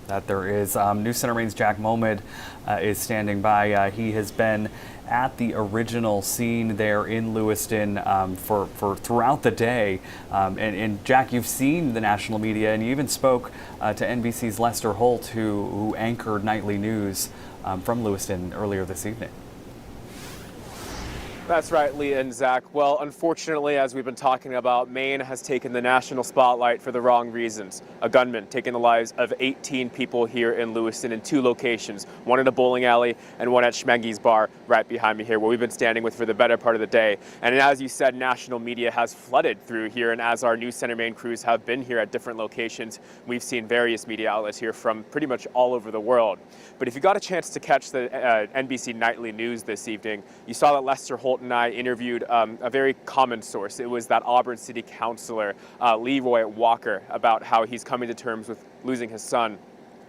That there is. News Center Maine's Jack Mohamed is standing by. He has been at the original scene there in Lewiston for throughout the day. And Jack, you've seen the national media, and you even spoke to NBC's Lester Holt, who anchored nightly news from Lewiston earlier this evening. That's right, Lee and Zach. Well, unfortunately, as we've been talking about, Maine has taken the national spotlight for the wrong reasons. A gunman taking the lives of 18 people here in Lewiston in 2 locations, one in a bowling alley and one at Schmenge's bar right behind me here, where we've been standing with for the better part of the day. And as you said, national media has flooded through here, and as our News Center Maine crews have been here at different locations, we've seen various media outlets here from pretty much all over the world. But if you got a chance to catch the NBC Nightly news this evening, you saw that Lester Holt and I interviewed a very common source. It was that Auburn City Councilor, Leroy Walker, about how he's coming to terms with losing his son.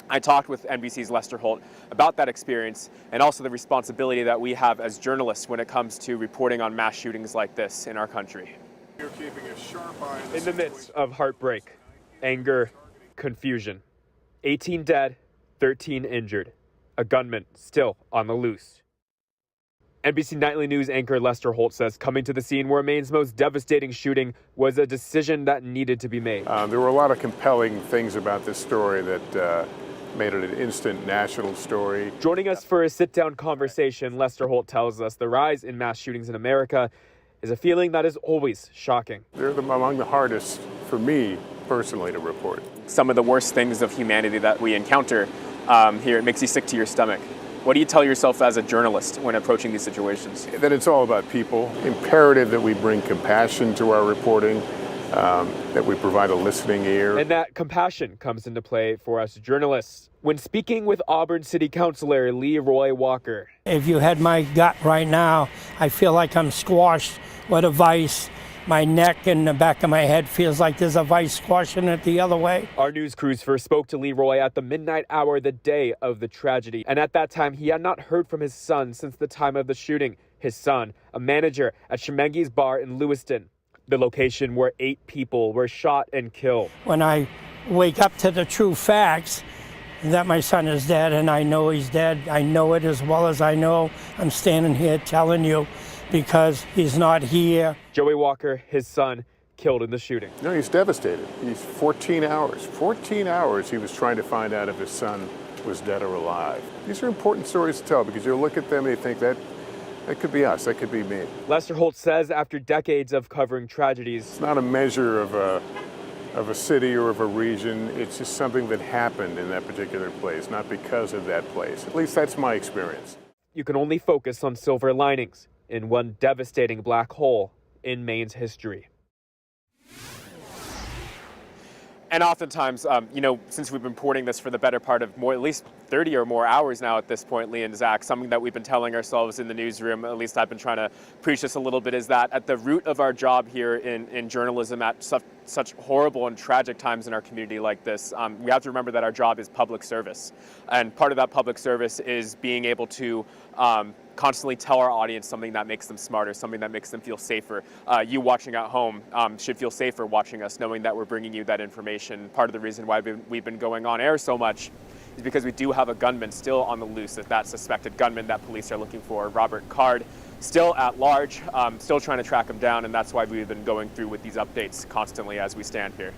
I talked with NBC's Lester Holt about that experience and also the responsibility that we have as journalists when it comes to reporting on mass shootings like this in our country. You're keeping a sharp eye on in the midst of heartbreak, anger, confusion. 18 dead, 13 injured. A gunman still on the loose. NBC Nightly News anchor Lester Holt says coming to the scene where Maine's most devastating shooting was a decision that needed to be made. There were a lot of compelling things about this story that made it an instant national story. Joining us for a sit-down conversation, Lester Holt tells us the rise in mass shootings in America is a feeling that is always shocking. They're among the hardest for me personally to report. Some of the worst things of humanity that we encounter here, it makes you sick to your stomach. What do you tell yourself as a journalist when approaching these situations? That it's all about people. Imperative that we bring compassion to our reporting, that we provide a listening ear. And that compassion comes into play for us journalists. When speaking with Auburn City Councilor Leroy Walker. If you had my gut right now, I feel like I'm squashed with a vice. My neck and the back of my head feels like there's a vice squashing it the other way. Our news crews first spoke to Leroy at the midnight hour the day of the tragedy. And at that time, he had not heard from his son since the time of the shooting. His son, a manager at Schmenge's bar in Lewiston, the location where 8 people were shot and killed. When I wake up to the true facts that my son is dead, and I know he's dead, I know it as well as I know I'm standing here telling you, because he's not here. Joey Walker, his son, killed in the shooting. No, he's devastated. He's 14 hours he was trying to find out if his son was dead or alive. These are important stories to tell because you look at them and you think that could be us, that could be me. Lester Holt says after decades of covering tragedies, it's not a measure of a city or of a region. It's just something that happened in that particular place, not because of that place. At least that's my experience. You can only focus on silver linings in one devastating black hole in Maine's history. And oftentimes, since we've been reporting this for the better part of at least 30 or more hours now at this point, Lee and Zach, something that we've been telling ourselves in the newsroom, at least I've been trying to preach this a little bit, is that at the root of our job here in journalism at such horrible and tragic times in our community like this, we have to remember that our job is public service. And part of that public service is being able to constantly tell our audience something that makes them smarter, something that makes them feel safer. You watching at home should feel safer watching us, knowing that we're bringing you that information. Part of the reason why we've been going on air so much is because we do have a gunman still on the loose, that suspected gunman that police are looking for, Robert Card, still at large, still trying to track him down, and that's why we've been going through with these updates constantly as we stand here.